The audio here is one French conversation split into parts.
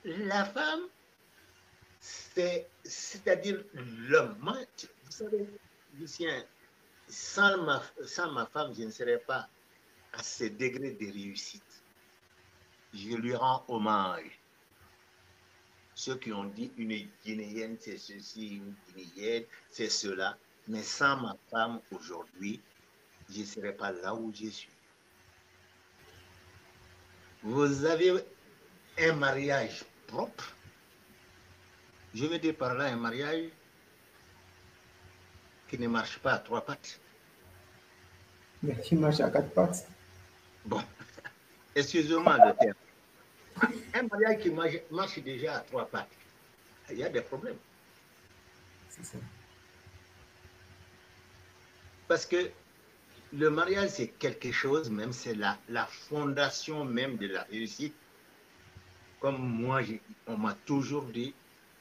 la femme, c'est-à-dire l'homme. Moi, vous savez, Lucien, sans ma femme, je ne serais pas à ce degré de réussite. Je lui rends hommage. Ceux qui ont dit une Guinéenne, c'est ceci, une Guinéenne, c'est cela. Mais sans ma femme aujourd'hui, je ne serais pas là où je suis. Vous avez un mariage propre. Je veux dire par là un mariage qui ne marche pas à trois pattes. Mais qui marche à quatre pattes. Bon, excusez-moi le terme. Un mariage qui marche déjà à trois pattes, il y a des problèmes. C'est ça. Parce que le mariage, c'est quelque chose, même c'est la fondation même de la réussite. Comme moi, on m'a toujours dit,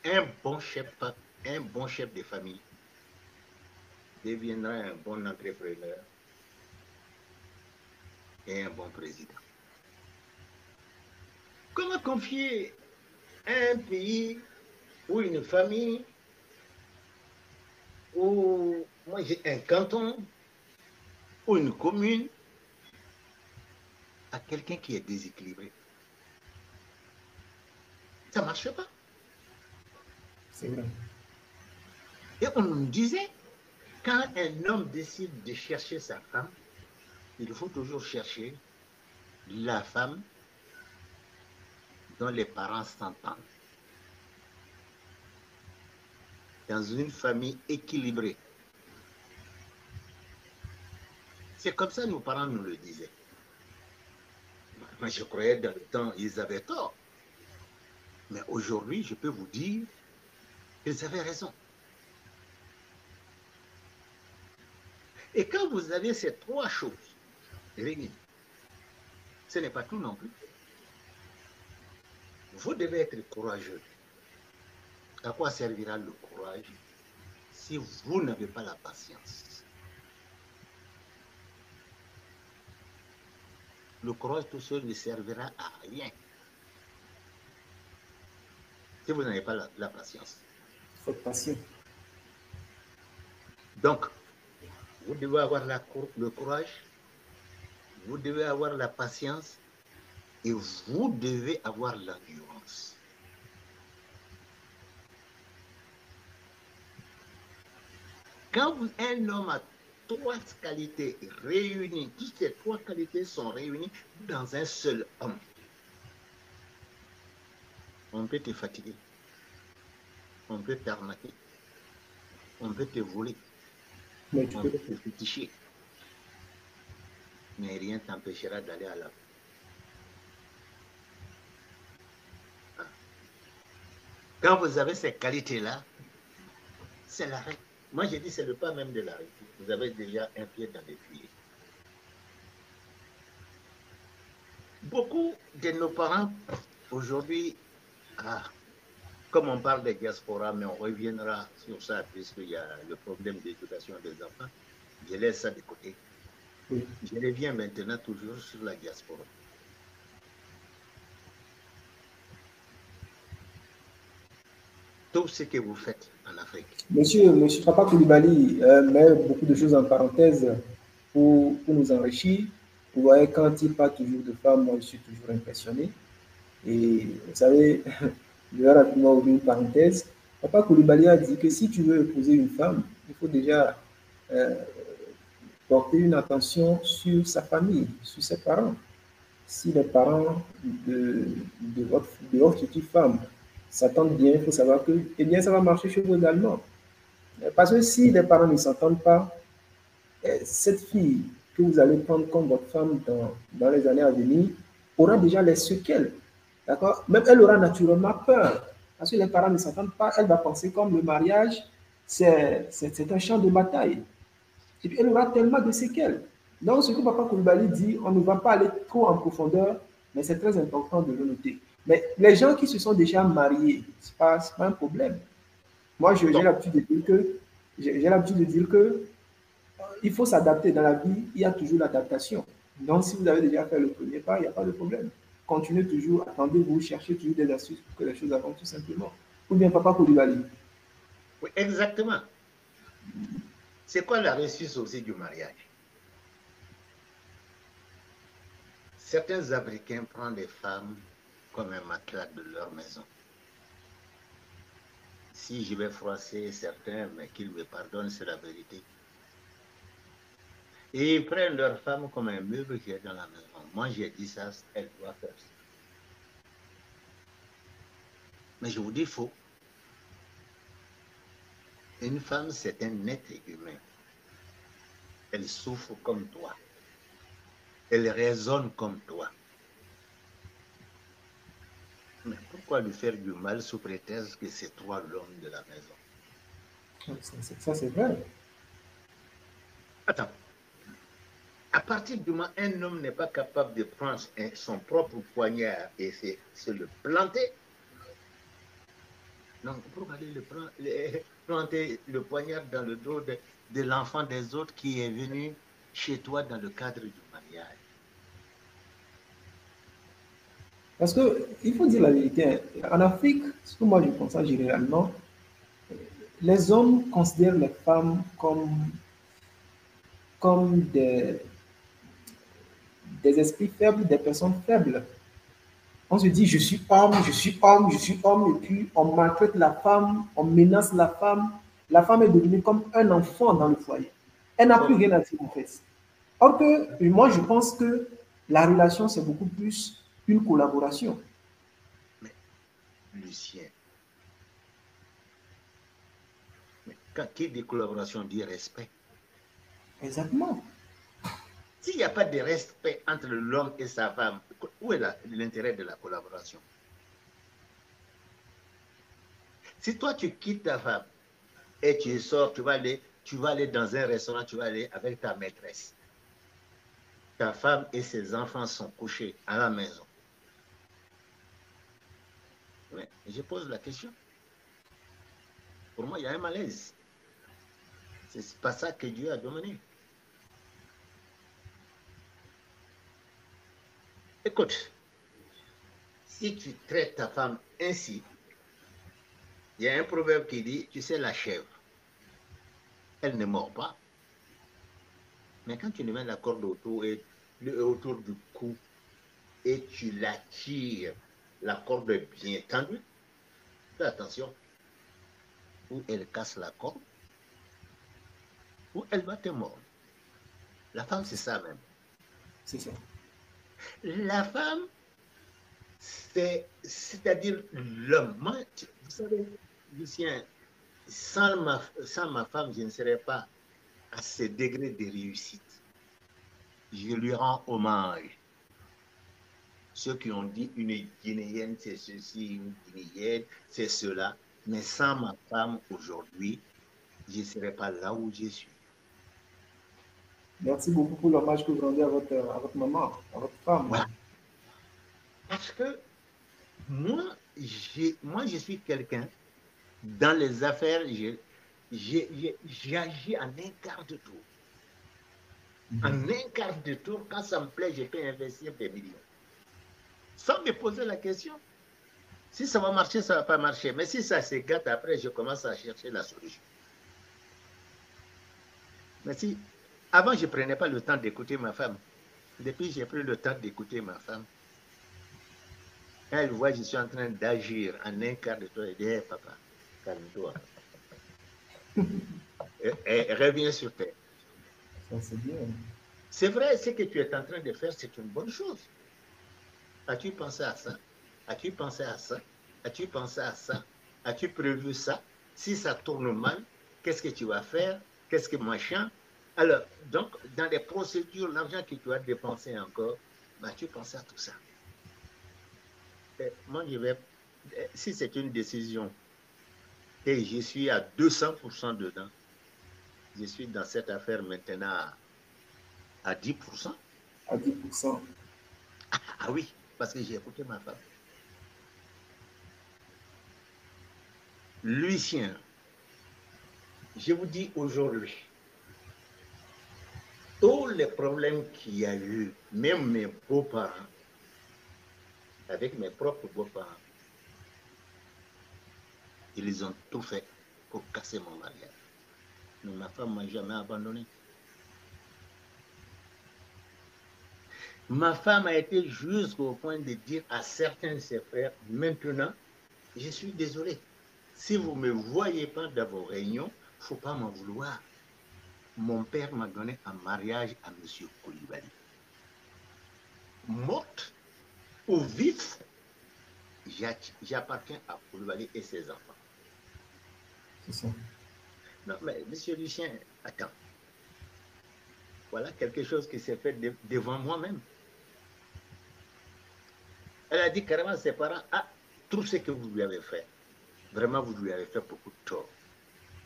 un bon chef de famille deviendra un bon entrepreneur et un bon président. Comment confier un pays ou une famille ou moi j'ai un canton ou une commune à quelqu'un qui est déséquilibré? Ça ne marche pas. C'est vrai. Et on nous disait, quand un homme décide de chercher sa femme, il faut toujours chercher la femme dont les parents s'entendent. Dans une famille équilibrée. C'est comme ça que nos parents nous le disaient. Moi, je croyais dans le temps, ils avaient tort. Mais aujourd'hui, je peux vous dire qu'ils avaient raison. Et quand vous avez ces trois choses réunies, ce n'est pas tout non plus. Vous devez être courageux. À quoi servira le courage si vous n'avez pas la patience? Le courage tout seul ne servira à rien si vous n'avez pas la patience. Il faut être patient. Donc, vous devez avoir le courage, vous devez avoir la patience et vous devez avoir l'endurance. Quand un homme a trois qualités réunies, toutes ces trois qualités sont réunies dans un seul homme, on peut te fatiguer, on peut t'arnaquer, on peut te voler, Mais on peut te féticher, mais rien ne t'empêchera d'aller à la fin. Quand vous avez ces qualités-là, c'est la règle. Moi, j'ai dit, c'est le pas même de la réussite. Vous avez déjà un pied dans les filets. Beaucoup de nos parents, aujourd'hui, comme on parle des diasporas, mais on reviendra sur ça, puisqu'il y a le problème d'éducation des enfants, je laisse ça de côté. Oui. Je reviens maintenant toujours sur la diaspora. Tout ce que vous faites en Afrique. Monsieur Papa Koulibaly met beaucoup de choses en parenthèse pour nous enrichir. Vous voyez, quand il parle toujours de femmes, moi je suis toujours impressionné. Et vous savez, je vais rapidement ouvrir une parenthèse. Papa Koulibaly a dit que si tu veux épouser une femme, il faut déjà porter une attention sur sa famille, sur ses parents. Si les parents de votre future femme s'entendent bien, il faut savoir que eh bien, ça va marcher chez vous également. Parce que si les parents ne s'entendent pas, cette fille que vous allez prendre comme votre femme dans les années à venir aura déjà les séquelles. D'accord? Même elle aura naturellement peur. Parce que les parents ne s'entendent pas, elle va penser comme le mariage, c'est un champ de bataille. Et puis elle aura tellement de séquelles. Donc, ce que Papa Koulibaly dit, on ne va pas aller trop en profondeur, mais c'est très important de le noter. Mais les gens qui se sont déjà mariés, ce n'est pas un problème. Moi, j'ai l'habitude de dire que il faut s'adapter. Dans la vie, il y a toujours l'adaptation. Donc, si vous avez déjà fait le premier pas, il n'y a pas de problème. continuez toujours, attendez-vous, cherchez toujours des astuces pour que les choses avancent tout simplement. Ou bien Papa Koulibaly. Oui, exactement. C'est quoi la réussite aussi du mariage? Certains Africains prennent les femmes comme un matelas de leur maison. Si je vais froisser certains, mais qu'ils me pardonnent, c'est la vérité. Et ils prennent leur femme comme un meuble qui est dans la maison. Moi, j'ai dit ça, elle doit faire ça. Mais je vous dis faux. Une femme, c'est un être humain. Elle souffre comme toi. Elle raisonne comme toi. Mais pourquoi lui faire du mal sous prétexte que c'est toi l'homme de la maison? Ça, c'est vrai. Attends. À partir du moment où un homme n'est pas capable de prendre son propre poignard et se le planter, non, pourquoi aller planter le poignard dans le dos de l'enfant des autres qui est venu chez toi dans le cadre du mariage? Parce qu'il faut dire la vérité, en Afrique, ce que moi je constate généralement, les hommes considèrent les femmes comme des esprits faibles, des personnes faibles. On se dit, je suis homme, je suis homme, je suis homme, et puis on maltraite la femme, on menace la femme. La femme est devenue comme un enfant dans le foyer. Elle n'a plus rien à dire en fait. Or que moi, je pense que la relation, c'est beaucoup plus une collaboration. Mais Lucien, mais quand qui dit collaboration dit respect. Exactement. S'il n'y a pas de respect entre l'homme et sa femme, où est l'intérêt de la collaboration? Si toi tu quittes ta femme et tu sors, tu vas aller dans un restaurant, tu vas aller avec ta maîtresse. Ta femme et ses enfants sont couchés à la maison. Mais je pose la question. Pour moi, il y a un malaise. C'est pas ça que Dieu a demandé. Écoute, si tu traites ta femme ainsi, il y a un proverbe qui dit, tu sais, la chèvre, elle ne mord pas. Mais quand tu lui mets la corde autour du cou et tu la tires, la corde est bien tendue, fais attention, ou elle casse la corde, ou elle va te mordre. La femme, c'est ça même. C'est ça. La femme, c'est-à-dire l'homme. Moi, vous savez, Lucien, sans ma femme, je ne serais pas à ce degré de réussite. Je lui rends hommage. Ceux qui ont dit une Guinéenne, c'est ceci, une Guinéenne, c'est cela. Mais sans ma femme aujourd'hui, je ne serais pas là où je suis. Merci beaucoup pour l'hommage que vous rendez à votre maman, à votre femme. Voilà. Parce que moi, je suis quelqu'un, dans les affaires, j'agis en un quart de tour. En un quart de tour, quand ça me plaît, je peux investir des millions. Sans me poser la question. Si ça va marcher, ça ne va pas marcher. Mais si ça se gâte, après, je commence à chercher la solution. Mais si, avant, je ne prenais pas le temps d'écouter ma femme. Depuis, j'ai pris le temps d'écouter ma femme. Quand elle voit que je suis en train d'agir en un quart de tour, elle dit, hey, papa, calme-toi. Et reviens sur terre. Ça, c'est bien. C'est vrai, ce que tu es en train de faire, c'est une bonne chose. As-tu pensé à ça? As-tu pensé à ça? As-tu pensé à ça? As-tu prévu ça? Si ça tourne mal, qu'est-ce que tu vas faire? Qu'est-ce que machin? Alors, donc, dans les procédures, l'argent que tu as dépensé encore, tu penses à tout ça. Et moi, si c'est une décision et je suis à 200% dedans, je suis dans cette affaire maintenant à 10%. À 10%. Ah oui, parce que j'ai écouté ma femme. Lucien, je vous dis aujourd'hui, tous les problèmes qu'il y a eu, même mes beaux-parents, avec mes propres beaux-parents. Ils ont tout fait pour casser mon mariage. Mais ma femme ne m'a jamais abandonné. Ma femme a été jusqu'au point de dire à certains de ses frères, maintenant, je suis désolé. Si vous ne me voyez pas dans vos réunions, il ne faut pas m'en vouloir. Mon père m'a donné un mariage à M. Koulibaly. Morte ou vif, j'appartiens à Koulibaly et ses enfants. C'est ça. Non, mais M. Lucien, attends. Voilà quelque chose qui s'est fait devant moi-même. Elle a dit carrément à ses parents, ah, tout ce que vous lui avez fait, vraiment vous lui avez fait beaucoup de tort.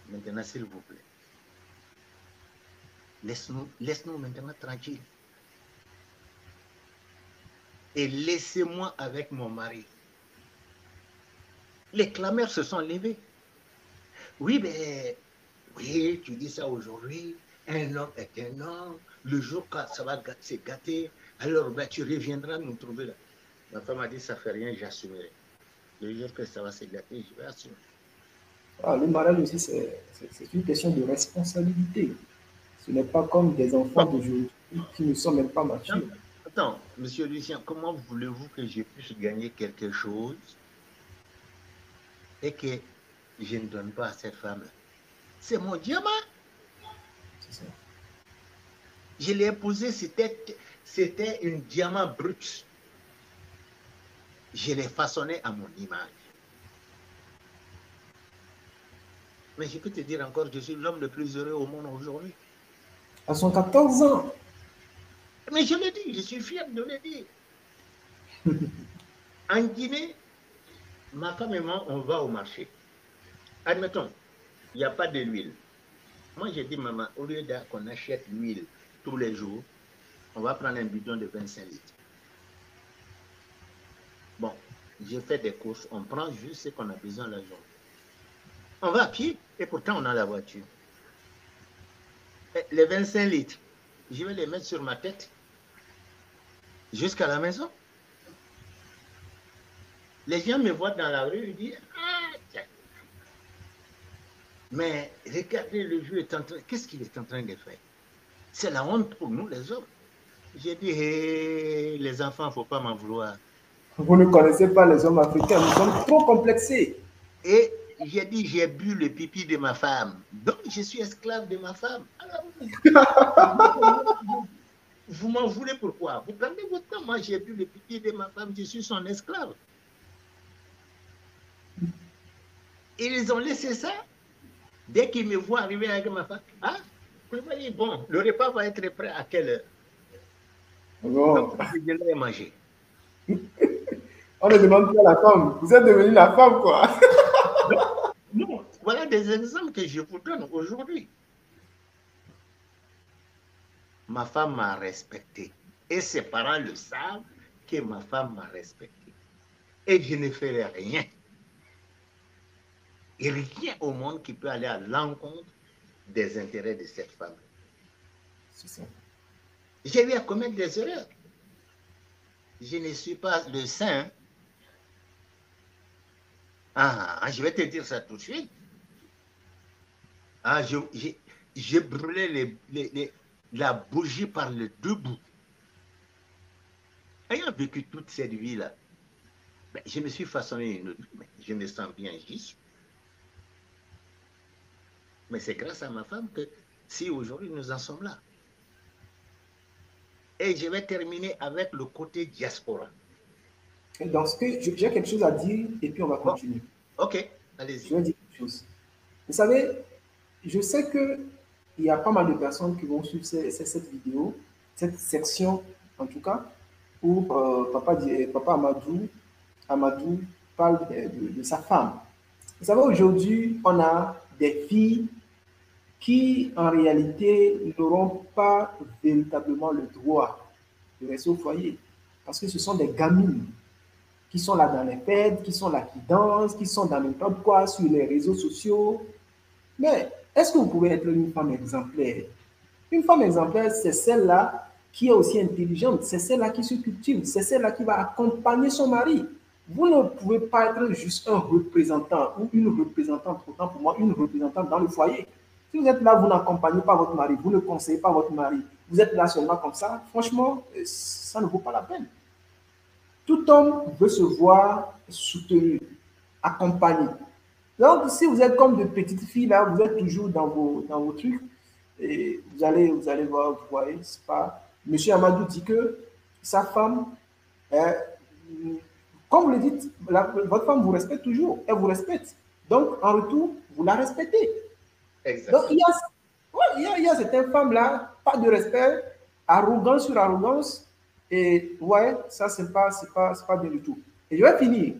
Maintenant, s'il vous plaît, laisse-nous maintenant tranquille. Et laissez-moi avec mon mari. Les clameurs se sont levés. Oui, mais, oui, tu dis ça aujourd'hui, un homme est un homme, le jour quand ça va se gâter, alors ben, tu reviendras nous trouver là. Ma femme a dit, ça ne fait rien, j'assumerai. Le jour que ça va se gâter, je vais assumer. Ah, le mariage aussi, c'est une question de responsabilité. Ce n'est pas comme des enfants d'aujourd'hui qui ne sont même pas matures. Attends, monsieur Lucien, comment voulez-vous que je puisse gagner quelque chose et que je ne donne pas à cette femme-là? C'est mon diamant. C'est ça. Je l'ai épousé, c'était un diamant brut. Je l'ai façonné à mon image. Mais je peux te dire encore, je suis l'homme le plus heureux au monde aujourd'hui. À son 14 ans. Mais je le dis, je suis fier de le dire. En Guinée, ma femme et moi, on va au marché. Admettons, il n'y a pas de l'huile. Moi, j'ai dit, maman, au lieu qu'on achète l'huile tous les jours, on va prendre un bidon de 25 litres. Bon, j'ai fait des courses, on prend juste ce qu'on a besoin la journée. On va à pied et pourtant on a la voiture. Et les 25 litres, je vais les mettre sur ma tête jusqu'à la maison. Les gens me voient dans la rue, ils disent, ah, tiens. Mais regardez, le vieux est en train, qu'est-ce qu'il est en train de faire? C'est la honte pour nous les hommes. J'ai dit, hey, les enfants, il ne faut pas m'en vouloir. Vous ne connaissez pas les hommes africains, nous sommes trop complexés. Et j'ai dit, j'ai bu le pipi de ma femme. Donc, je suis esclave de ma femme. Alors, vous m'en voulez pourquoi? Vous prenez votre temps. Moi, j'ai bu le pipi de ma femme. Je suis son esclave. Ils ont laissé ça. Dès qu'ils me voient arriver avec ma femme, ah, vous voyez, bon, le repas va être prêt à quelle heure? Bon. Donc, je viendrai manger. On ne demande plus à la femme. Vous êtes devenue la femme, quoi. Non, voilà des exemples que je vous donne aujourd'hui. Ma femme m'a respecté. Et ses parents le savent que ma femme m'a respecté. Et je ne ferai rien. Et rien au monde qui peut aller à l'encontre des intérêts de cette femme. C'est ça. J'ai eu à commettre des erreurs. Je ne suis pas le saint. Ah, je vais te dire ça tout de suite. Ah, j'ai brûlé la bougie par le deux bouts. Ayant vécu toute cette vie-là, ben, je me suis façonné une autre vie, mais je me sens bien juste. Mais c'est grâce à ma femme que si aujourd'hui nous en sommes là. Et je vais terminer avec le côté diaspora. Et dans ce que j'ai quelque chose à dire et puis on va continuer. Ok, allez-y. Je vais dire quelque chose. Vous savez, je sais qu'il y a pas mal de personnes qui vont suivre cette vidéo, cette section en tout cas, où papa Amadou parle de sa femme. Vous savez, aujourd'hui, on a des filles qui, en réalité, n'auront pas véritablement le droit de rester au foyer. Parce que ce sont des gamines qui sont là dans les fêtes, qui sont là, qui dansent, qui sont dans n'importe quoi sur les réseaux sociaux. Mais est-ce que vous pouvez être une femme exemplaire? Une femme exemplaire, c'est celle-là qui est aussi intelligente, c'est celle-là qui se cultive, c'est celle-là qui va accompagner son mari. Vous ne pouvez pas être juste un représentant ou une représentante, autant pour moi, une représentante dans le foyer. Si vous êtes là, vous n'accompagnez pas votre mari, vous ne conseillez pas votre mari, vous êtes là seulement comme ça, franchement, ça ne vaut pas la peine. Tout homme veut se voir soutenu, accompagné. Donc, si vous êtes comme de petites filles, là, vous êtes toujours dans vos trucs, et vous allez voir, vous voyez, c'est pas... Monsieur Amadou dit que sa femme, comme vous le dites, votre femme vous respecte toujours, elle vous respecte. Donc, en retour, vous la respectez. Exactement. Donc, il y a certaines femmes-là, pas de respect, arrogance sur arrogance, et ouais, ça, c'est pas bien du tout. Et je vais finir.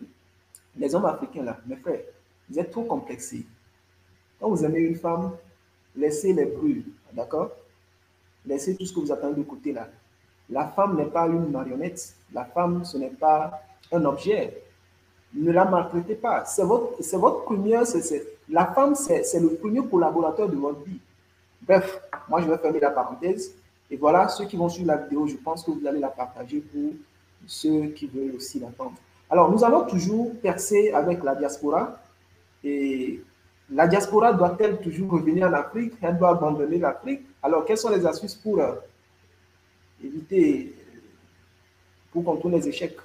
Les hommes africains, là, mes frères, vous êtes trop complexés. Quand vous aimez une femme, laissez les brûler, d'accord? Laissez tout ce que vous attendez de côté là. La femme n'est pas une marionnette. La femme, ce n'est pas un objet. Ne la maltraitez pas. C'est votre première. La femme, c'est le premier collaborateur de votre vie. Bref, moi, je vais fermer la parenthèse. Et voilà, ceux qui vont suivre la vidéo, je pense que vous allez la partager pour ceux qui veulent aussi l'attendre. Alors, nous allons toujours percer avec la diaspora. Et la diaspora doit-elle toujours revenir en Afrique? Elle doit abandonner l'Afrique? Alors, quelles sont les astuces pour éviter, pour contourner les échecs?